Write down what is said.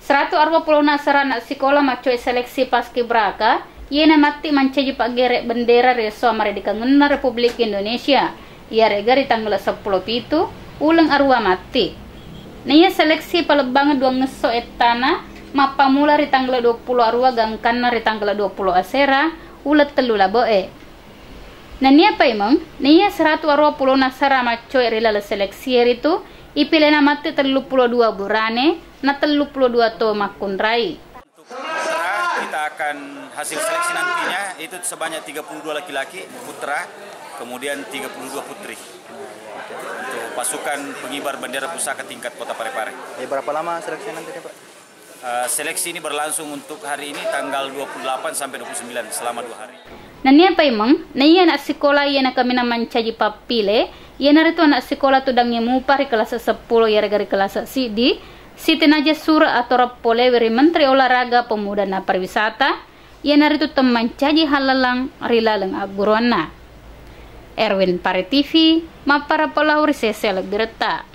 140 nasarana sekolah macoi seleksi paskibraka yena mati mancaji pagere bendera reso amare di kangenna Republik Indonesia ia regari tanggal 10 pitu ulang arwa mati nia seleksi palebang dua ngeso etana mapa mula di tanggal 20 arwa gangkanna di tanggal 20 asera ulet telu laboe nah nia apa emang nia 120 nasara macoi rilala seleksi itu ipilena mati 32 burane na 32 to makun rai. Untuk putra kita akan hasil seleksi nantinya itu sebanyak 32 laki-laki putra, kemudian 32 putri. Untuk pasukan pengibar bendera pusaka tingkat Kota Parepare. Berapa lama seleksi nanti Pak? Seleksi ini berlangsung untuk hari ini tanggal 28 sampai 29 selama 2 hari. Nah ni apa emang? Nah iya anak sekolah iya nak kami naman caji papile, iya naritu anak sekolah tu dangnya mupari kelas 10 ya regari kelas sidi. Siti Naja Sura atau Rapoleweri Menteri Olahraga Pemuda dan Pariwisata yang naritu teman caji halalang rilalang agurona Erwin Pare TV mapara pelahuri sesel bereta.